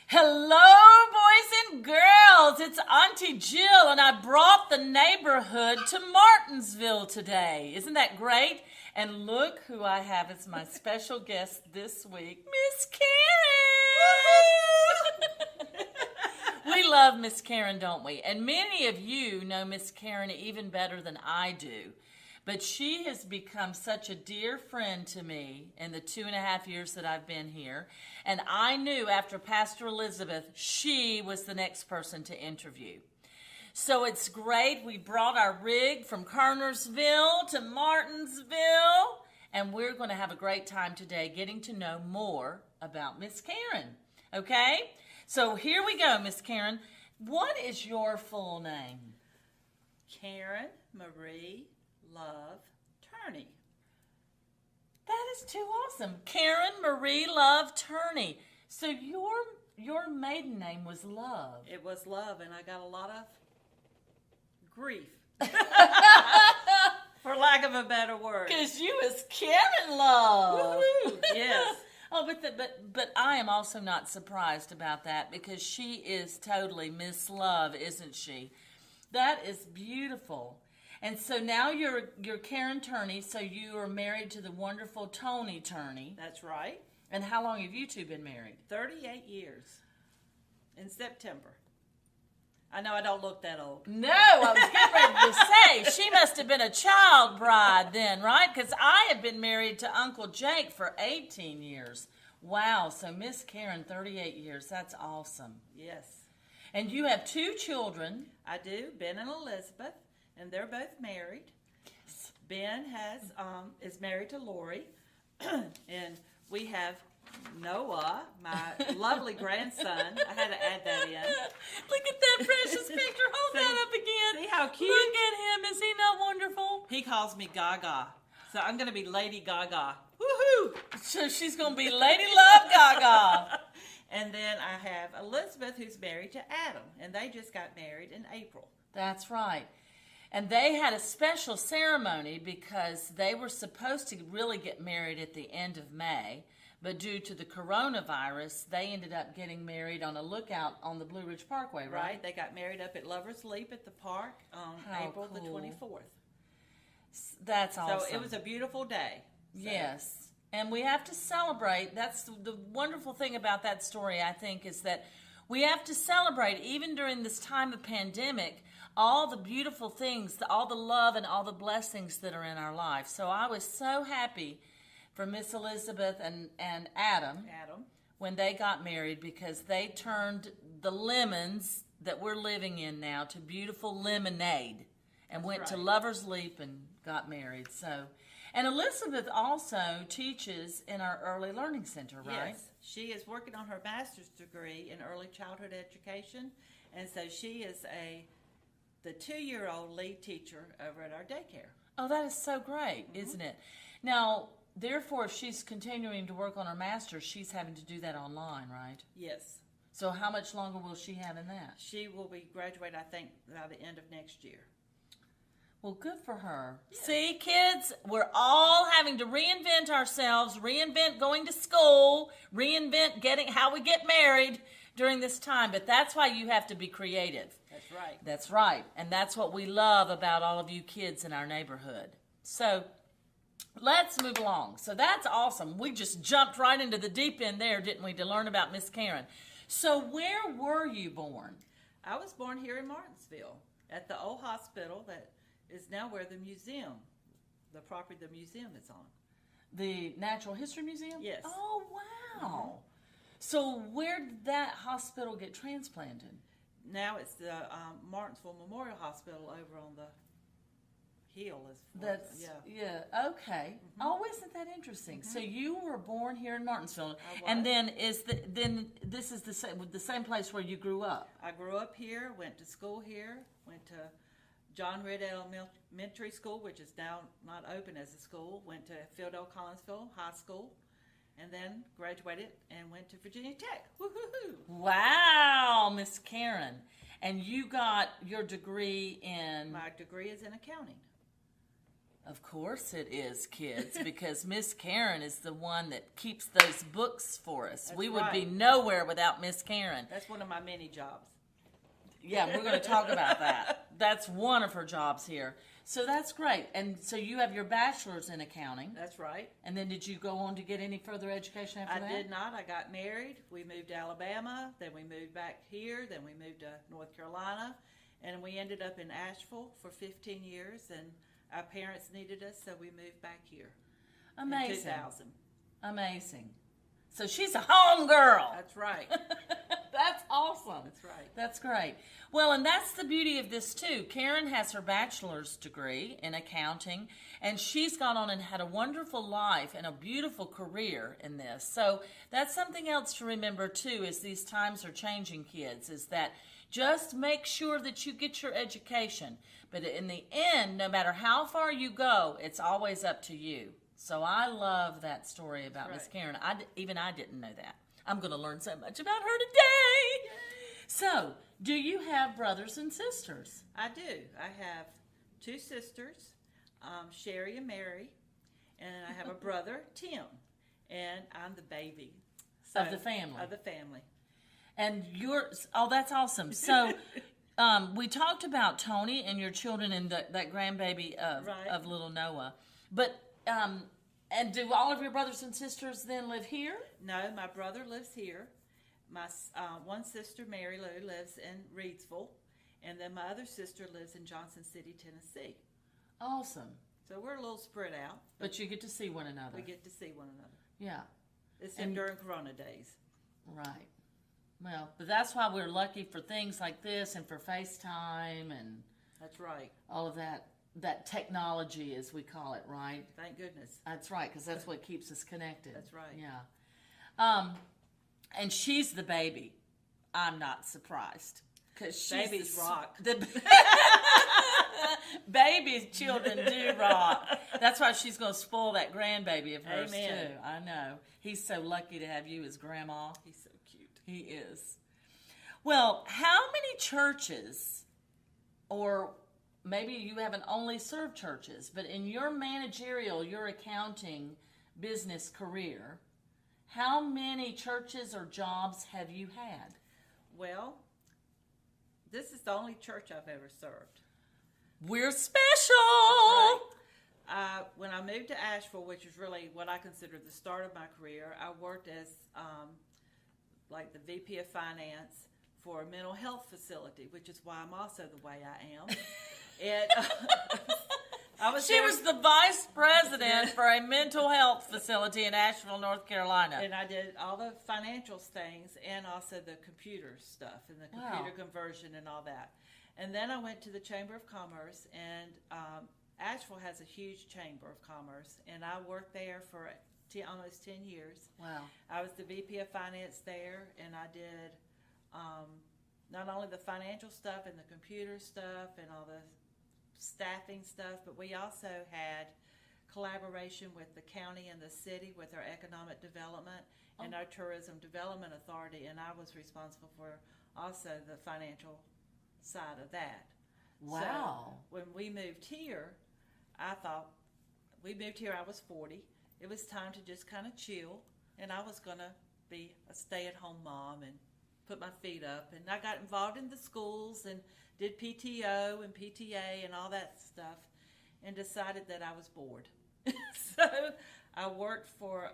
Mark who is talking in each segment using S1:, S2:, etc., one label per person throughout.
S1: Hello, boys and girls. It's Auntie Jill, and I brought the neighborhood to Martinsville today. Isn't that great? And look who I have as my special guest this week, Miss Karen. We love Miss Karen, don't we? And many of you know Miss Karen even better than I do. But she has become such a dear friend to me in the 2.5 years that I've been here. And I knew after Pastor Elizabeth, she was the next person to interview. So it's great. We brought our rig from Kernersville to Martinsville. And we're going to have a great time today getting to know more about Miss Karen. Okay? So here we go, Miss Karen. What is your full name?
S2: Karen Marie Love Turney.
S1: That is too awesome. Karen Marie Love Turney. So your maiden name was Love.
S2: It was Love, and I got a lot of grief. For lack of a better word.
S1: Because you was Karen Love.
S2: Woo-hoo. Yes.
S1: Oh, but I am also not surprised about that because she is totally Miss Love, isn't she? That is beautiful. And so now you're Karen Turney, so you are married to the wonderful Tony Turney.
S2: That's right.
S1: And how long have you two been married?
S2: 38 years. In September. I know I don't look that old.
S1: No, I was getting ready to say, she must have been a child bride then, right? Because I have been married to Uncle Jake for 18 years. Wow, so Miss Karen, 38 years. That's awesome.
S2: Yes.
S1: And you have 2 children.
S2: I do, Ben and Elizabeth. And they're both married.
S1: Yes.
S2: Ben is married to Lori, and we have Noah, my lovely grandson. I had to add that in.
S1: Look at that precious picture. Hold that up again.
S2: See how cute?
S1: Look at him. Is he not wonderful?
S2: He calls me Gaga, so I'm going to be Lady Gaga. Woohoo!
S1: So she's going to be Lady Love Gaga.
S2: And then I have Elizabeth, who's married to Adam, and they just got married in April.
S1: That's right. And they had a special ceremony because they were supposed to really get married at the end of May, but due to the coronavirus, they ended up getting married on a lookout on the Blue Ridge Parkway, right?
S2: They got married up at Lover's Leap at the park on April the 24th.
S1: That's awesome.
S2: So it was a beautiful day. So.
S1: Yes. And we have to celebrate. That's the wonderful thing about that story, I think, is that we have to celebrate, even during this time of pandemic, all the beautiful things, all the love and all the blessings that are in our life. So I was so happy for Miss Elizabeth and Adam when they got married because they turned the lemons that we're living in now to beautiful lemonade and went to Lover's Leap and got married. So, and Elizabeth also teaches in our early learning center, right?
S2: Yes, she is working on her master's degree in early childhood education, and so she is the 2-year-old lead teacher over at our daycare.
S1: Oh, that is so great, isn't it? Now, therefore, if she's continuing to work on her master's, she's having to do that online, right?
S2: Yes.
S1: So how much longer will she have in that?
S2: She will be graduated, I think, by the end of next year.
S1: Well, good for her. Yeah. See, kids, we're all having to reinvent ourselves, reinvent going to school, reinvent getting how we get married during this time. But that's why you have to be creative.
S2: That's right.
S1: That's right. And that's what we love about all of you kids in our neighborhood. So let's move along. So that's awesome. We just jumped right into the deep end there, didn't we, to learn about Miss Karen. So where were you born?
S2: I was born here in Martinsville at the old hospital that is now where the museum, the property the museum is on.
S1: The Natural History Museum?
S2: Yes.
S1: Oh, wow. So where did that hospital get transplanted?
S2: Now it's the Martinsville Memorial Hospital over on the hill.
S1: Okay. Oh, isn't that interesting? So you were born here in Martinsville,
S2: and
S1: then this is the same place where you grew up.
S2: I grew up here, went to school here, went to John Ridd Elementary School, which is now not open as a school. Went to Fieldale Collinsville High School, and then graduated and went to Virginia Tech. Woo-hoo-hoo.
S1: Wow, Miss Karen. And you got your degree in?
S2: My degree is in accounting.
S1: Of course it is, kids, because Miss Karen is the one that keeps those books for us.
S2: That's
S1: we would be
S2: right.
S1: nowhere without Miss Karen.
S2: That's one of my many jobs.
S1: Yeah, we're going to talk about that. That's one of her jobs here. So that's great. And so you have your bachelor's in accounting.
S2: That's right.
S1: And then did you go on to get any further education after that?
S2: I did not. I got married. We moved to Alabama. Then we moved back here. Then we moved to North Carolina. And we ended up in Asheville for 15 years. And our parents needed us, so we moved back here.
S1: Amazing.
S2: In 2000.
S1: Amazing. So she's a home girl.
S2: That's right.
S1: That's awesome.
S2: That's right.
S1: That's great. Well, and that's the beauty of this too. Karen has her bachelor's degree in accounting, and she's gone on and had a wonderful life and a beautiful career in this. So that's something else to remember too, as these times are changing, kids, is that just make sure that you get your education. But in the end, no matter how far you go, it's always up to you. So I love that story about Miss Karen. I didn't know that. I'm going to learn so much about her today. Yay. So, do you have brothers and sisters?
S2: I do. I have two sisters, Sherry and Mary, and I have a brother, Tim, and I'm the baby.
S1: Of the family.
S2: Of the family.
S1: And that's awesome. So, we talked about Tony and your children and that grandbaby of little Noah. But, and do all of your brothers and sisters then live here?
S2: No, my brother lives here. My one sister, Mary Lou, lives in Reedsville. And then my other sister lives in Johnson City, Tennessee.
S1: Awesome.
S2: So we're a little spread out.
S1: But you get to see one another.
S2: We get to see one another.
S1: Yeah.
S2: Except during Corona days.
S1: Right. Well, but that's why we're lucky for things like this and for FaceTime and
S2: that's right.
S1: All of that technology, as we call it, right?
S2: Thank goodness.
S1: That's right, because that's what keeps us connected.
S2: That's right.
S1: Yeah. And she's the baby. I'm not surprised. Because
S2: babies rock.
S1: Baby children do rock. That's why she's going to spoil that grandbaby of hers,
S2: Amen.
S1: too. I know. He's so lucky to have you as grandma.
S2: He's so cute.
S1: He is. Well, how many churches, or maybe you haven't only served churches, but in your managerial, your accounting business career, how many churches or jobs have you had?
S2: Well, this is the only church I've ever served.
S1: We're special!
S2: Right. When I moved to Asheville, which is really what I consider the start of my career, I worked as like the VP of Finance for a mental health facility, which is why I'm also the way I am. And
S1: she was the vice president for a mental health facility in Asheville, North Carolina.
S2: And I did all the financial things and also the computer stuff and the computer conversion and all that. And then I went to the Chamber of Commerce, and Asheville has a huge Chamber of Commerce, and I worked there for almost 10 years.
S1: Wow.
S2: I was the VP of Finance there, and I did not only the financial stuff and the computer stuff and all the staffing stuff, but we also had collaboration with the county and the city with our economic development and our tourism development authority, and I was responsible for also the financial side of that.
S1: Wow.
S2: So when we moved here, I was 40. It was time to just kind of chill, and I was going to be a stay-at-home mom and put my feet up. And I got involved in the schools and did PTO and PTA and all that stuff and decided that I was bored. So I worked for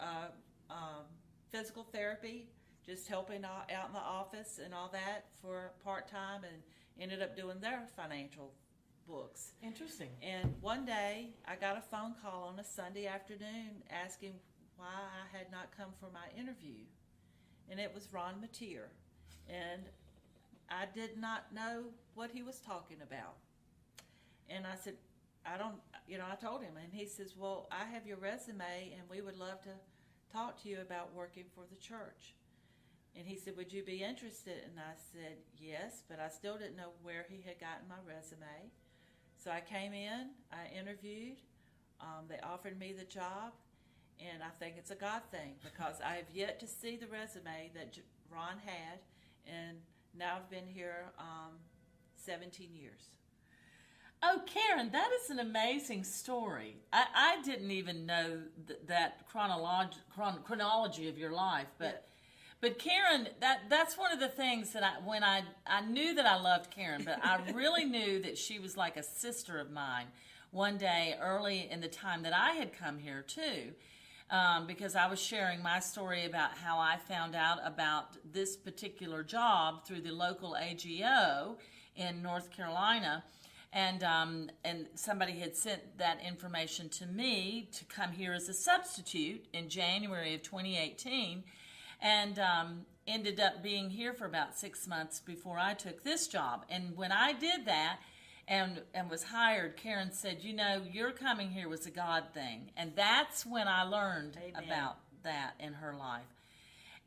S2: physical therapy, just helping out in the office and all that for part-time, and ended up doing their financial books.
S1: Interesting.
S2: And one day I got a phone call on a Sunday afternoon asking why I had not come for my interview. And it was Ron Mateer. And I did not know what he was talking about. And I said, I told him, and he says, well, I have your resume, and we would love to talk to you about working for the church. And he said, would you be interested? And I said, yes, but I still didn't know where he had gotten my resume. So I came in, I interviewed, they offered me the job, and I think it's a God thing because I have yet to see the resume that Ron had, and now I've been here 17 years.
S1: Oh, Karen, that is an amazing story. I didn't even know that chronology of your life, but Karen, that's one of the things that I knew that I loved Karen, but I really knew that she was like a sister of mine. One day early in the time that I had come here too, because I was sharing my story about how I found out about this particular job through the local AGO in North Carolina. And somebody had sent that information to me to come here as a substitute in January of 2018, and ended up being here for about 6 months before I took this job. And when I did that and was hired, Karen said, you know, your coming here was a God thing. And that's when I learned
S2: Amen.
S1: about that in her life.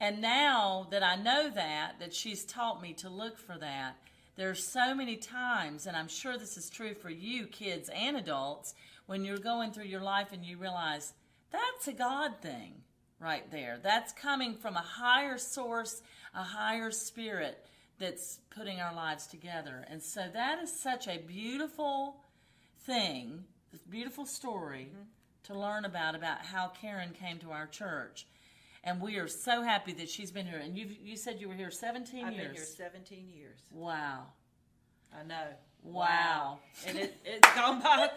S1: And now that I know that she's taught me to look for that, there's so many times, and I'm sure this is true for you, kids and adults, when you're going through your life and you realize that's a God thing right there. That's coming from a higher source, a higher spirit that's putting our lives together. And so that is such a beautiful thing, this beautiful story to learn about how Karen came to our church. And we are so happy that she's been here. And you said you were here 17 years.
S2: I've been here 17 years.
S1: Wow.
S2: I know.
S1: Wow.
S2: And it's gone by,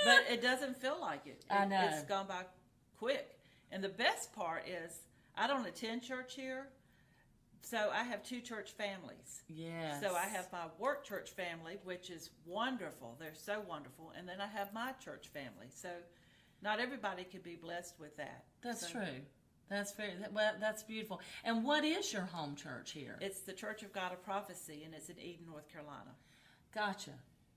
S2: but it doesn't feel like it.
S1: I know.
S2: It's gone by quick. And the best part is I don't attend church here, so I have 2 church families.
S1: Yes.
S2: So I have my work church family, which is wonderful. They're so wonderful. And then I have my church family. So not everybody could be blessed with that.
S1: That's true. That's beautiful. And what is your home church here?
S2: It's the Church of God of Prophecy, and it's in Eden, North Carolina.
S1: Gotcha.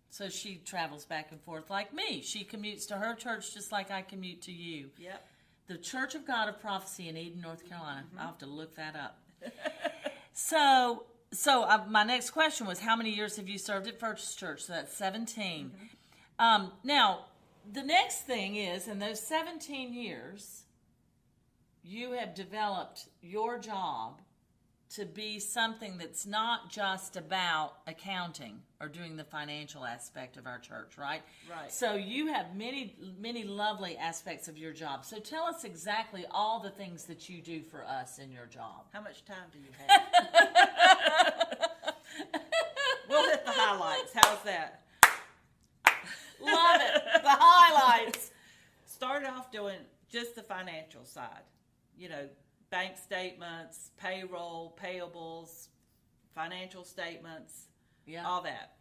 S1: So she travels back and forth like me. She commutes to her church just like I commute to you.
S2: Yep.
S1: The Church of God of Prophecy in Eden, North Carolina. I'll have to look that up. So my next question was, how many years have you served at First Church? So that's 17. Now, the next thing is, in those 17 years, you have developed your job to be something that's not just about accounting or doing the financial aspect of our church, right?
S2: Right.
S1: So you have many, many lovely aspects of your job. So tell us exactly all the things that you do for us in your job.
S2: How much time do you have? We'll hit the highlights. How's that?
S1: Love it. The highlights.
S2: Started off doing just the financial side. You know, bank statements, payroll, payables, financial statements, all that.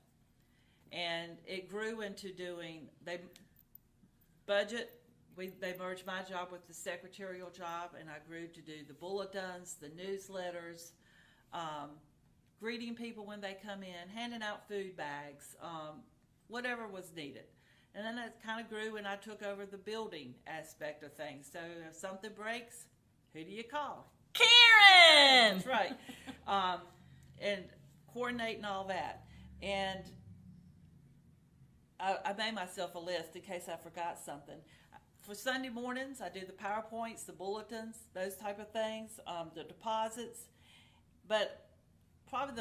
S2: And it grew into doing, they merged my job with the secretarial job, and I grew to do the bulletins, the newsletters, greeting people when they come in, handing out food bags, whatever was needed. And then it kind of grew, and I took over the building aspect of things. So if something breaks, who do you call?
S1: Karen!
S2: That's right. And coordinating all that. And I made myself a list in case I forgot something. For Sunday mornings, I do the PowerPoints, the bulletins, those type of things, the deposits. But probably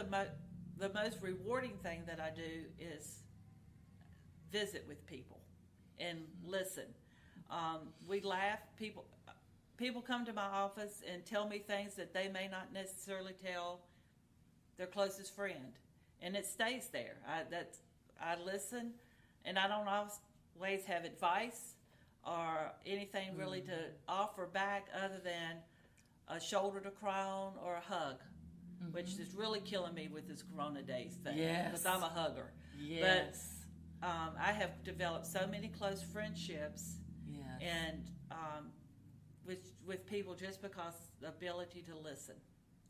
S2: the most rewarding thing that I do is visit with people and listen. We laugh. People come to my office and tell me things that they may not necessarily tell their closest friend, and it stays there. I listen, and I don't always have advice or anything really to offer back other than a shoulder to cry on or a hug, which is really killing me with this Corona days thing.
S1: Yes.
S2: Because I'm a hugger.
S1: Yes.
S2: But I have developed so many close friendships.
S1: Yes.
S2: And with people just because the ability to listen.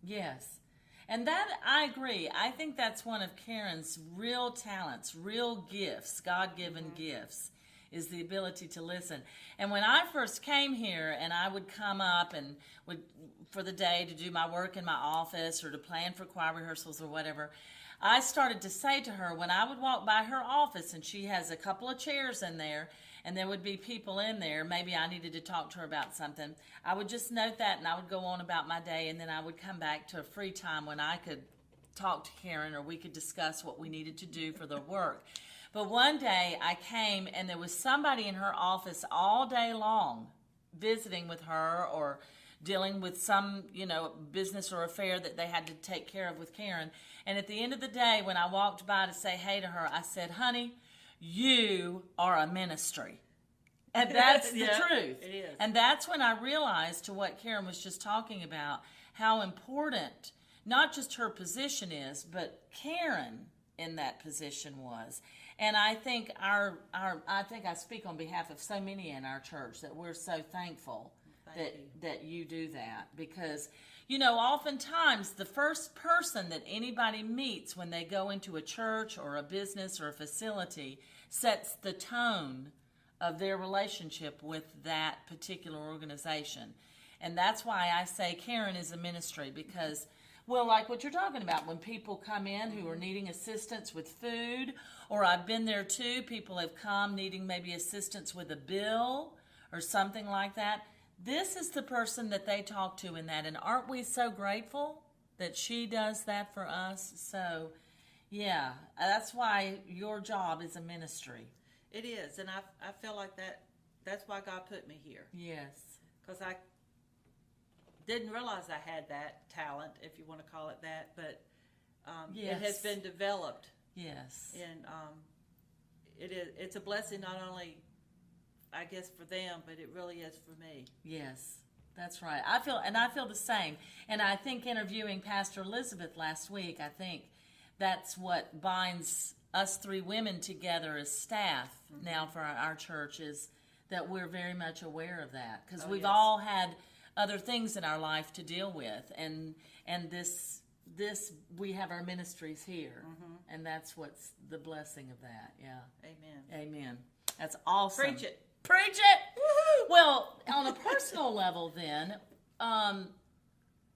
S1: Yes. And that, I agree. I think that's one of Karen's real talents, real gifts, God-given gifts, is the ability to listen. And when I first came here and I would come up and would for the day to do my work in my office or to plan for choir rehearsals or whatever, I started to say to her, when I would walk by her office and she has a couple of chairs in there and there would be people in there, maybe I needed to talk to her about something, I would just note that and I would go on about my day, and then I would come back to a free time when I could talk to Karen or we could discuss what we needed to do for the work. But one day I came and there was somebody in her office all day long visiting with her or dealing with some, business or affair that they had to take care of with Karen. And at the end of the day, when I walked by to say hey to her, I said, honey, you are a ministry. And that's the truth.
S2: It is.
S1: And that's when I realized, to what Karen was just talking about, how important not just her position is, but Karen in that position was. And I think I think I speak on behalf of so many in our church that we're so thankful that you do that, because oftentimes the first person that anybody meets when they go into a church or a business or a facility sets the tone of their relationship with that particular organization. And that's why I say Karen is a ministry, because, well, like what you're talking about, when people come in who are needing assistance with food, or I've been there too, people have come needing maybe assistance with a bill or something like that. This is the person that they talk to in that. And aren't we so grateful that she does that for us? So, yeah, that's why your job is a ministry.
S2: It is, and I feel like that's why God put me here.
S1: Yes.
S2: Because I didn't realize I had that talent, if you want to call it that, but
S1: yes.
S2: It has been developed.
S1: Yes.
S2: And it's a blessing not only, I guess, for them, but it really is for me.
S1: Yes, that's right. I feel the same. And I think interviewing Pastor Elizabeth last week, I think that's what binds us three women together as staff now for our church, is that we're very much aware of that, because we've all had other things in our life to deal with, and this we have our ministries here, and that's what's the blessing of that. Yeah. Amen. That's awesome.
S2: Preach it.
S1: Woo-hoo! Well, on a personal level then,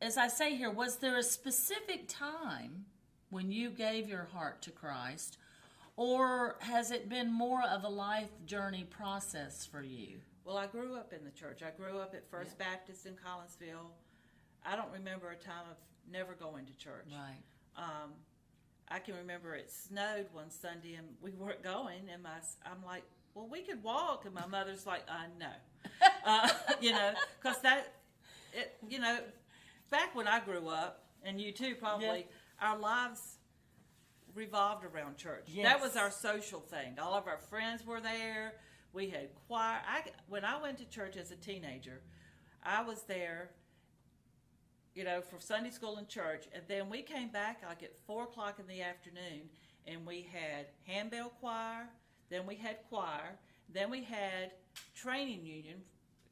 S1: as I say here, was there a specific time when you gave your heart to Christ, or has it been more of a life journey process for you?
S2: Well, I grew up in the church. I grew up at First Baptist in Collinsville. I don't remember a time of never going to church.
S1: Right.
S2: I can remember it snowed one Sunday and we weren't going, and I'm like, well, we could walk, and my mother's like, no. Because back when I grew up, and you too probably, our lives revolved around church.
S1: Yes.
S2: That was our social thing. All of our friends were there. We had choir. When I went to church as a teenager, I was there, for Sunday school and church, and then we came back like at 4:00 in the afternoon, and we had handbell choir, then we had choir, then we had training union.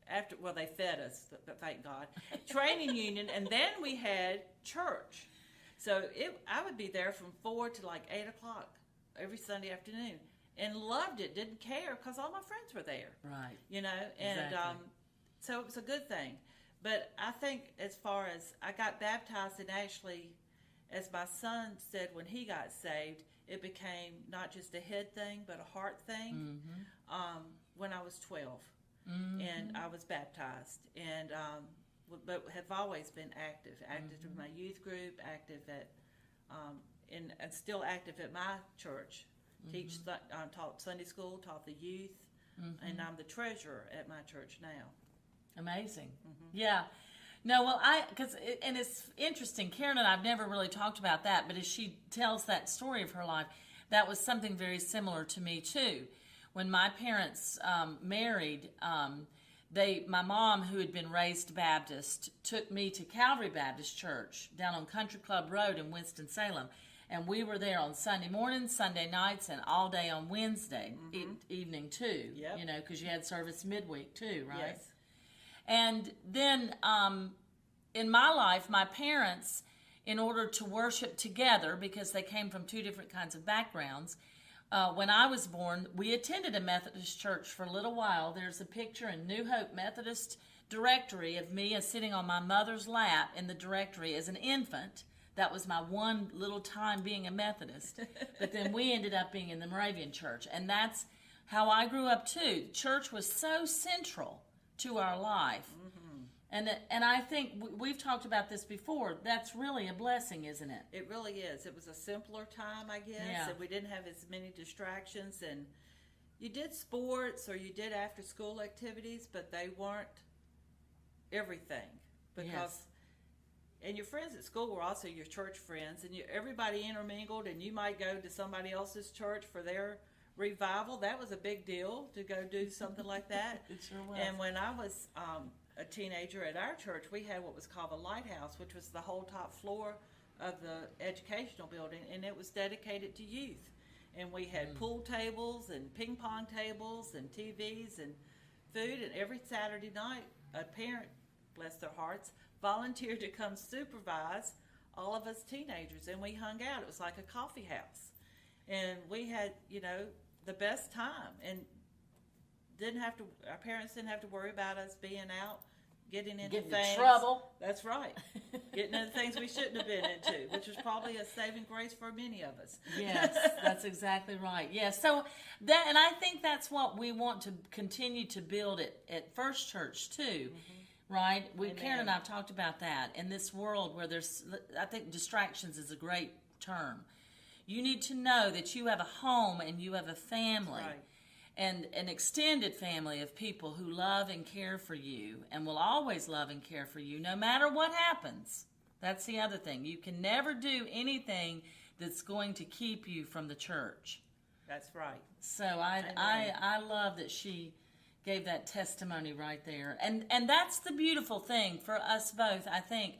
S2: They fed us, but thank God, training union, and then we had church. So I would be there from 4 to like 8:00 every Sunday afternoon, and loved it. Didn't care, because all my friends were there.
S1: Right.
S2: And
S1: exactly.
S2: So it was a good thing. But I think as far as I got baptized, and actually, as my son said when he got saved, it became not just a head thing, but a heart thing. When I was 12, and I was baptized, and but have always been active in my youth group, active at, and still active at my church. Taught Sunday school, taught the youth, and I'm the treasurer at my church now.
S1: Amazing. Yeah. No, well, and it's interesting. Karen and I've never really talked about that, but as she tells that story of her life, that was something very similar to me too. When my parents married, my mom, who had been raised Baptist, took me to Calvary Baptist Church down on Country Club Road in Winston-Salem. And we were there on Sunday mornings, Sunday nights, and all day on Wednesday evening too.
S2: Yep.
S1: Because you had service midweek too, right?
S2: Yes.
S1: And then in my life, my parents, in order to worship together, because they came from two different kinds of backgrounds, when I was born, we attended a Methodist church for a little while. There's a picture in New Hope Methodist directory of me as sitting on my mother's lap in the directory as an infant. That was my one little time being a Methodist. But then we ended up being in the Moravian church. And that's how I grew up too. Church was so central to our life And I think we've talked about this before. That's really a blessing, isn't it?
S2: It really is. It was a simpler time, I guess,
S1: Yeah.
S2: and we didn't have as many distractions. And you did sports or you did after-school activities, but they weren't everything because.
S1: Yes.
S2: And your friends at school were also your church friends, and everybody intermingled, and you might go to somebody else's church for their revival. That was a big deal to go do something like that.
S1: It sure was.
S2: And when I was a teenager at our church, we had what was called a lighthouse, which was the whole top floor of the educational building, and it was dedicated to youth. And we had pool tables and ping pong tables and TVs and food, and every Saturday night, a parent, bless their hearts, volunteered to come supervise all of us teenagers, and we hung out. It was like a coffee house, and we had, the best time, and our parents didn't have to worry about us being out, getting into things.
S1: Trouble.
S2: That's right. Getting into things we shouldn't have been into, which was probably a saving grace for many of us.
S1: Yes, that's exactly right. Yes, so and I think that's what we want to continue to build at First Church too. Right? Karen and I have talked about that. In this world where I think distractions is a great term. You need to know that you have a home and you have a family.
S2: Right.
S1: And an extended family of people who love and care for you and will always love and care for you no matter what happens. That's the other thing. You can never do anything that's going to keep you from the church.
S2: That's right.
S1: So I love that she gave that testimony right there. And that's the beautiful thing for us both. I think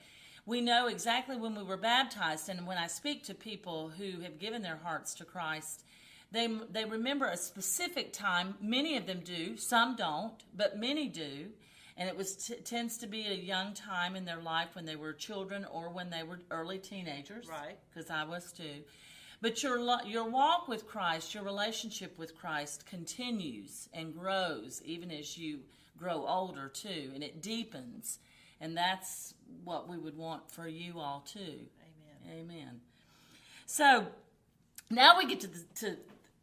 S1: we know exactly when we were baptized, and when I speak to people who have given their hearts to Christ, they remember a specific time. Many of them do, some don't, but many do. And it tends to be a young time in their life when they were children or when they were early teenagers.
S2: Right.
S1: Because I was too. But your walk with Christ, your relationship with Christ continues and grows even as you grow older too, and it deepens. And that's what we would want for you all too.
S2: Amen.
S1: Amen. So now we get to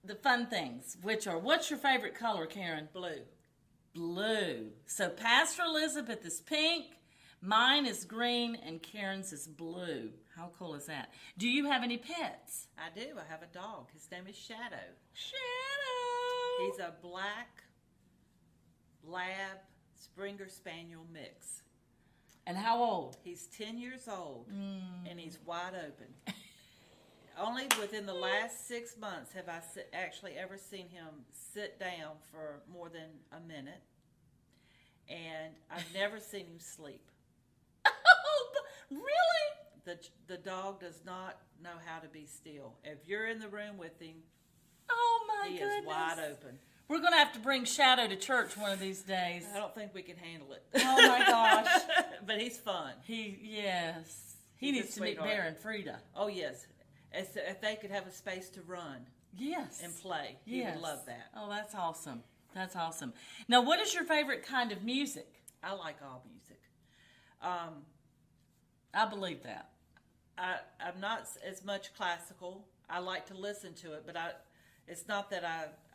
S1: the fun things, which are, what's your favorite color, Karen?
S2: Blue.
S1: Blue. So Pastor Elizabeth is pink, mine is green, and Karen's is blue. How cool is that? Do you have any pets?
S2: I do. I have a dog. His name is Shadow.
S1: Shadow.
S2: He's a black lab Springer Spaniel mix.
S1: And how old?
S2: He's 10 years old, and he's wide open. Only within the last 6 months have I actually ever seen him sit down for more than a minute, and I've never seen him sleep.
S1: Oh, really?
S2: The dog does not know how to be still. If you're in the room with him,
S1: Oh my
S2: he
S1: goodness.
S2: is wide open.
S1: We're going to have to bring Shadow to church one of these days.
S2: I don't think we can handle it.
S1: Oh my gosh.
S2: But he's fun.
S1: He
S2: He's a
S1: needs to meet
S2: sweetheart.
S1: Bear and Frida.
S2: Oh, yes. If they could have a space to run
S1: Yes.
S2: and play, he
S1: Yes.
S2: would love that.
S1: Oh, that's awesome. That's awesome. Now, what is your favorite kind of music?
S2: I like all music.
S1: I believe that.
S2: I'm not as much classical. I like to listen to it, but it's not that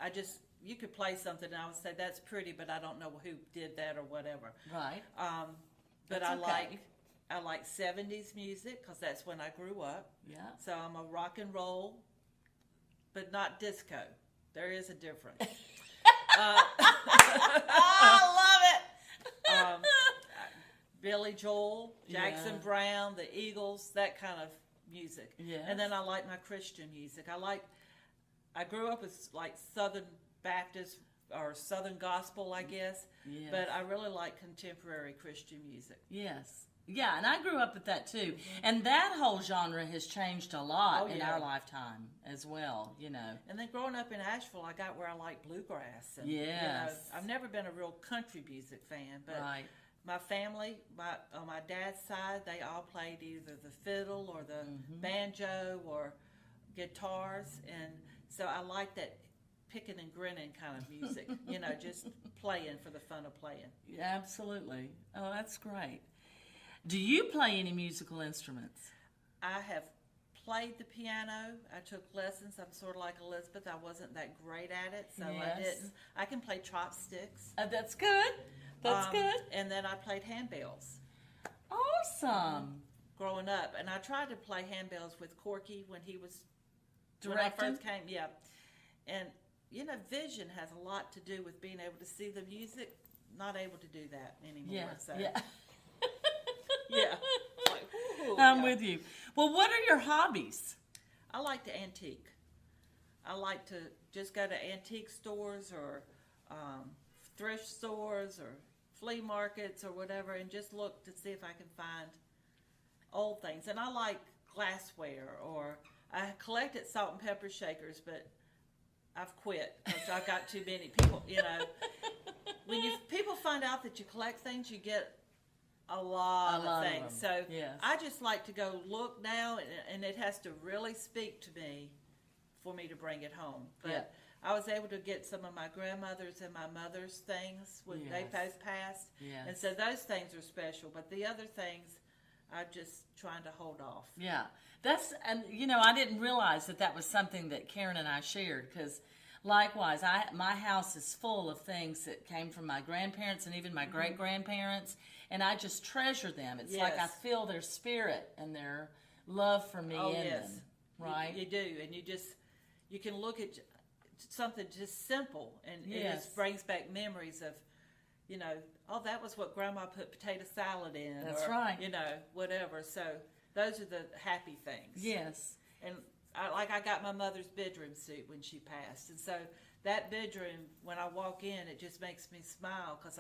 S2: I just, you could play something and I would say that's pretty, but I don't know who did that or whatever.
S1: Right.
S2: But
S1: That's okay.
S2: I like 70s music because that's when I grew up.
S1: Yeah.
S2: So I'm a rock and roll, but not disco. There is a difference.
S1: I love it.
S2: Billy Joel, Jackson
S1: Yeah.
S2: Brown, the Eagles, that kind of music.
S1: Yes.
S2: And then I like my Christian music. I grew up with like Southern Baptist or Southern Gospel, I guess.
S1: Yes.
S2: But I really like contemporary Christian music.
S1: Yes. Yeah, and I grew up with that too. And that whole genre has changed a lot
S2: Oh,
S1: in
S2: yeah.
S1: our lifetime as well, you know.
S2: And then growing up in Asheville, I got where I like bluegrass. And,
S1: Yes.
S2: I've never been a real country music fan, but
S1: Right.
S2: my family, on my dad's side, they all played either the fiddle or the banjo or guitars, and so I like that picking and grinning kind of music. Just playing for the fun of playing.
S1: Yeah, absolutely. Oh, that's great. Do you play any musical instruments?
S2: I have played the piano. I took lessons. I'm sort of like Elizabeth. I wasn't that great at it, so I
S1: Yes.
S2: didn't. I can play chopsticks.
S1: That's good. That's good.
S2: And then I played handbells
S1: Awesome.
S2: growing up, and I tried to play handbells with Corky when he was when
S1: Directing?
S2: I first came. Yeah, and vision has a lot to do with being able to see the music. Not able to do that anymore.
S1: Yeah.
S2: So.
S1: Yeah.
S2: Yeah. Like, ooh,
S1: I'm
S2: yeah.
S1: with you. Well, what are your hobbies?
S2: I like to antique. I like to just go to antique stores or thrift stores or flea markets or whatever and just look to see if I can find old things. And I like glassware, or I collected salt and pepper shakers, but I've quit because I've got too many people, When people find out that you collect things, you get a lot of things. So
S1: yes.
S2: I just like to go look now, and it has to really speak to me for me to bring it home. But
S1: Yeah.
S2: I was able to get some of my grandmother's and my mother's things when they
S1: Yes.
S2: both passed.
S1: Yes.
S2: And so those things are special. But the other things, I'm just trying to hold off.
S1: Yeah, and I didn't realize that was something that Karen and I shared, because likewise, my house is full of things that came from my grandparents and even my great grandparents, and I just treasure them. It's like I
S2: Yes.
S1: feel their spirit and their love for me
S2: Oh,
S1: in
S2: yes.
S1: them, right?
S2: You do, and you can look at something just simple, and it
S1: Yes.
S2: just brings back memories of, oh, that was what Grandma put potato salad in.
S1: That's
S2: or,
S1: right.
S2: Whatever. So those are the happy things.
S1: Yes.
S2: And I got my mother's bedroom suit when she passed, and so that bedroom, when I walk in, it just makes me smile because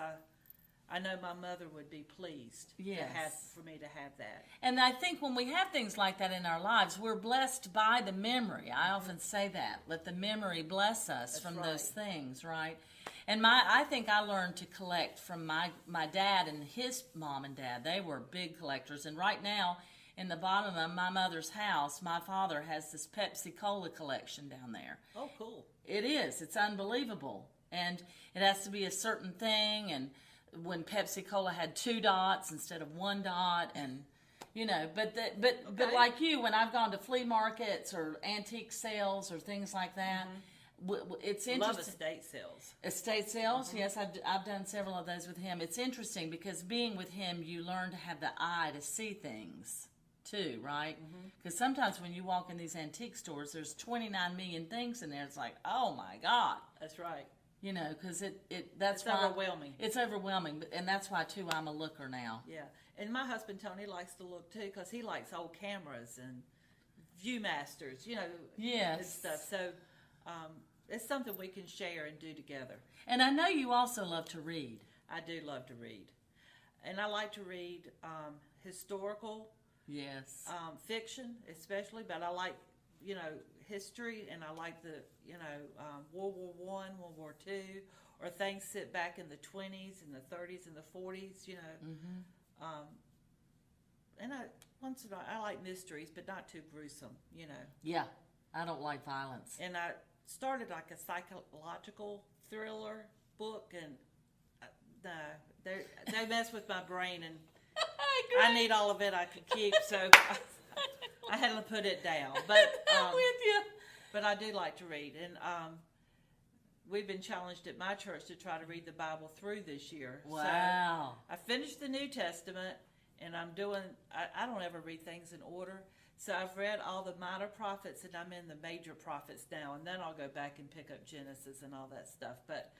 S2: I know my mother would be pleased for me to have that.
S1: And I think when we have things like that in our lives, we're blessed by the memory. I often say that. Let the memory bless us
S2: That's
S1: from
S2: right.
S1: those things, right? And I think I learned to collect from my dad and his mom and dad. They were big collectors. And right now, in the bottom of my mother's house, my father has this Pepsi Cola collection down there.
S2: Oh, cool.
S1: It is. It's unbelievable. And it has to be a certain thing, and when Pepsi Cola had 2 dots instead of 1 dot, and but like you, when I've gone to flea markets or antique sales or things like that, it's interesting.
S2: Love estate sales.
S1: Estate sales, yes, I've done several of those with him. It's interesting because being with him, you learn to have the eye to see things too, right? Because sometimes when you walk in these antique stores, there's 29 million things in there. It's like, oh my God.
S2: That's right.
S1: Because that's
S2: It's
S1: why
S2: overwhelming.
S1: It's overwhelming, and that's why too I'm a looker now.
S2: Yeah, and my husband Tony likes to look too because he likes old cameras and Viewmasters,
S1: Yes.
S2: and stuff. So it's something we can share and do together.
S1: And I know you also love to read.
S2: I do love to read, and I like to read historical
S1: Yes.
S2: fiction, especially. But I like history, and I like the World War I, World War II, or things set back in the 20s and the 30s and the 40s. And once in a while, I like mysteries, but not too gruesome.
S1: Yeah, I don't like violence.
S2: And I started like a psychological thriller book, and they mess with my brain, and I need all of it I can keep, so I had to put it down. But
S1: I'm with you.
S2: But I do like to read, and we've been challenged at my church to try to read the Bible through this year.
S1: Wow.
S2: So I finished the New Testament, and I'm doing. I don't ever read things in order, so I've read all the minor prophets, and I'm in the major prophets now, and then I'll go back and pick up Genesis and all that stuff. But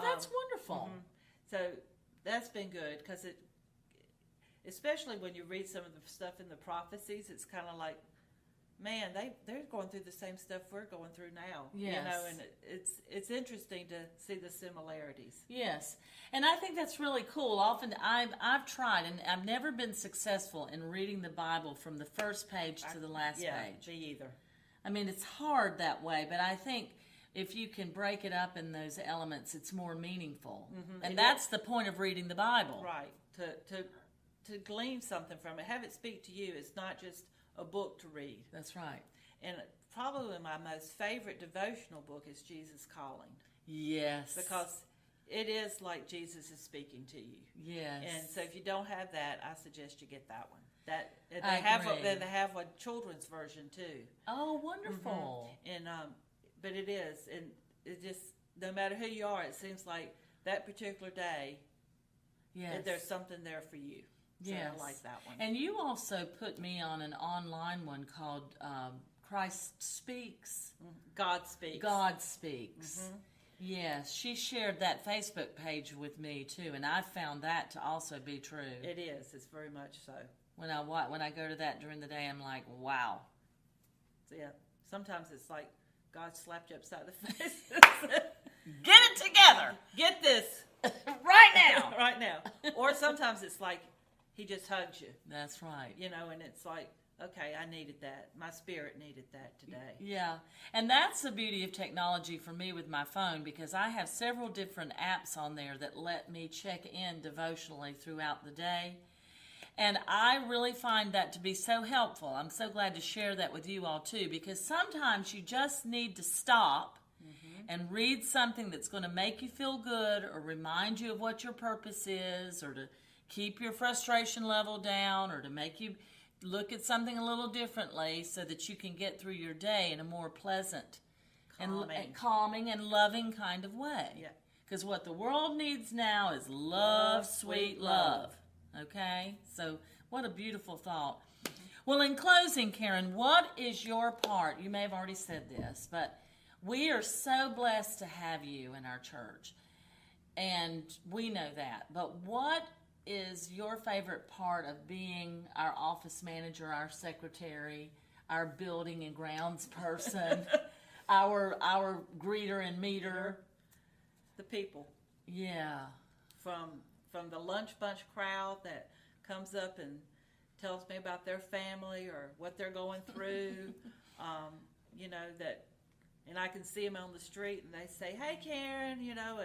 S1: That's wonderful.
S2: So that's been good because especially when you read some of the stuff in the prophecies, it's kind of like, man, they're going through the same stuff we're going through now.
S1: Yes.
S2: And it's interesting to see the similarities.
S1: Yes, and I think that's really cool. Often I've tried, and I've never been successful in reading the Bible from the first page to the last page.
S2: Me either.
S1: I mean, it's hard that way, but I think if you can break it up in those elements, it's more meaningful. And that's the point of reading the Bible.
S2: Right. To glean something from it, have it speak to you. It's not just a book to read.
S1: That's right.
S2: And probably my most favorite devotional book is Jesus Calling.
S1: Yes.
S2: Because it is like Jesus is speaking to you.
S1: Yes.
S2: And so if you don't have that, I suggest you get that one. They
S1: I
S2: have a children's version too.
S1: Oh, wonderful.
S2: And but it is, and it just, no matter who you are, it seems like that particular day
S1: Yes.
S2: There's something there for you. So
S1: Yes.
S2: I like that one.
S1: And you also put me on an online one called Christ Speaks.
S2: God Speaks.
S1: God Speaks. Yes, she shared that Facebook page with me too, and I found that to also be true.
S2: It is. It's very much so.
S1: When I go to that during the day, I'm like, wow.
S2: So, yeah. Sometimes it's like God slapped you upside the face.
S1: Get it together
S2: Get this
S1: right now.
S2: right now. Or sometimes it's like He just hugs you.
S1: That's right.
S2: You know, and it's like, okay, I needed that. My spirit needed that today.
S1: Yeah, and that's the beauty of technology for me with my phone, because I have several different apps on there that let me check in devotionally throughout the day. And I really find that to be so helpful. I'm so glad to share that with you all too, because sometimes you just need to stop and read something that's going to make you feel good or remind you of what your purpose is, or to keep your frustration level down, or to make you look at something a little differently so that you can get through your day in a more pleasant and calming and loving kind of way.
S2: Yeah.
S1: Because what the world needs now is love, sweet love. Okay? So what a beautiful thought. Well, in closing, Karen, what is your part? You may have already said this, but we are so blessed to have you in our church. And we know that. But what is your favorite part of being our office manager, our secretary, our building and grounds person, our greeter and meter?
S2: The people.
S1: Yeah.
S2: From the lunch bunch crowd that comes up and tells me about their family or what they're going through, you know, and I can see them on the street and they say, "Hey, Karen," you know,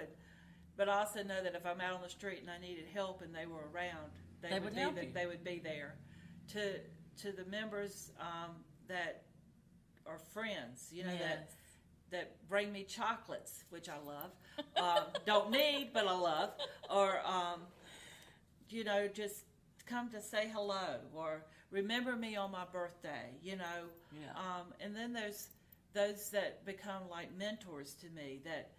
S2: but I also know that if I'm out on the street and I needed help and they were around, they would help you. They would be there. To the members that are friends, you know, that bring me chocolates, which I love. Don't need, but I love. Or, you know, just come to say hello or remember me on my birthday, you know.
S1: Yeah.
S2: And then there's those that become like mentors to me that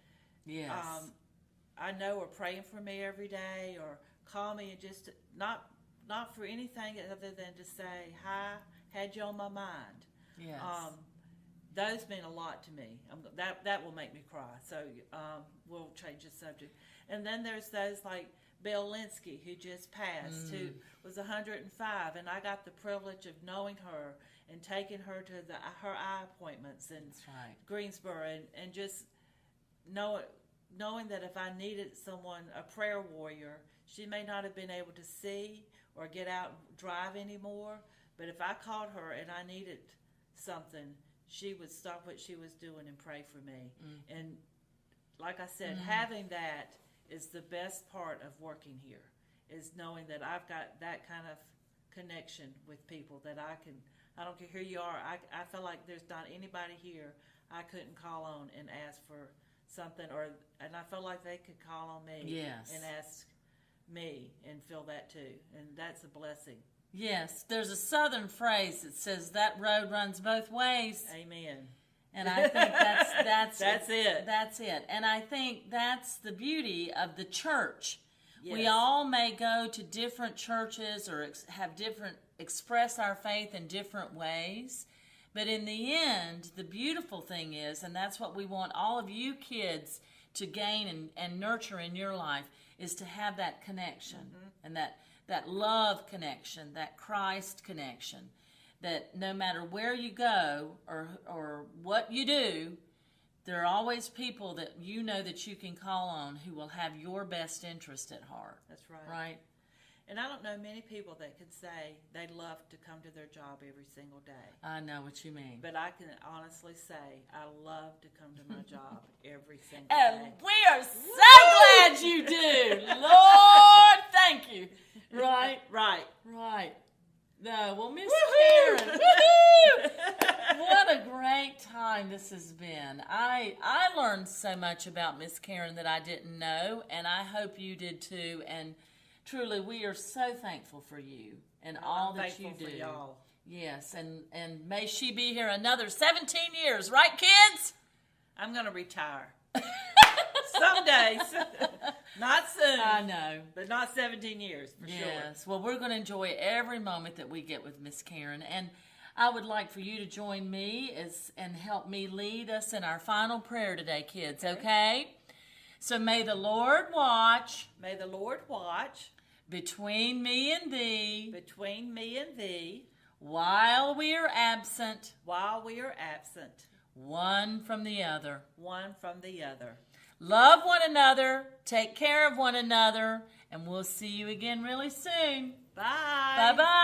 S2: I know are praying for me every day or call me and just not for anything other than to say, "Hi, had you on my mind."
S1: Yes.
S2: Those mean a lot to me. That will make me cry. So we'll change the subject. And then there's those like Bill Linsky, who just passed, who was 105, and I got the privilege of knowing her and taking her to her eye appointments in Greensboro, and just knowing that if I needed someone, a prayer warrior, she may not have been able to see or get out and drive anymore, but if I called her and I needed something, she would stop what she was doing and pray for me. And like I said, having that is the best part of working here, is knowing that I've got that kind of connection with people that I don't care who you are, I feel like there's not anybody here I couldn't call on and ask for something, and I feel like they could call on me and ask me and feel that too, and that's a blessing.
S1: Yes, there's a Southern phrase that says that road runs both ways.
S2: Amen.
S1: And I think that's
S2: that's it.
S1: That's it. And I think that's the beauty of the church.
S2: Yes.
S1: We all may go to different churches or express our faith in different ways. But in the end, the beautiful thing is, and that's what we want all of you kids to gain and nurture in your life, is to have that connection and that love connection, that Christ connection, that no matter where you go or what you do, there are always people that you know that you can call on who will have your best interest at heart.
S2: That's right.
S1: Right?
S2: And I don't know many people that could say they'd love to come to their job every single day.
S1: I know what you mean.
S2: But I can honestly say I love to come to my job every single
S1: And
S2: day.
S1: we are so glad you do. Lord, thank you. Right?
S2: Right.
S1: Right. No, well, Miss
S2: Woo-hoo!
S1: Karen, woo-hoo! What a great time this has been. I learned so much about Miss Karen that I didn't know, and I hope you did too. And truly, we are so thankful for you and all that you do.
S2: For y'all.
S1: Yes, and may she be here another 17 years, right, kids?
S2: I'm going to retire. So Some days. Not soon.
S1: I know.
S2: But not 17 years, for sure.
S1: Yes. Well, we're going to enjoy every moment that we get with Miss Karen. And I would like for you to join me and help me lead us in our final prayer today, kids, okay? So may the Lord watch.
S2: May the Lord watch.
S1: Between me and thee.
S2: Between me and thee.
S1: While we are absent.
S2: While we are absent.
S1: One from the other.
S2: One from the other.
S1: Love one another. Take care of one another. And we'll see you again really soon.
S2: Bye.
S1: Bye-bye.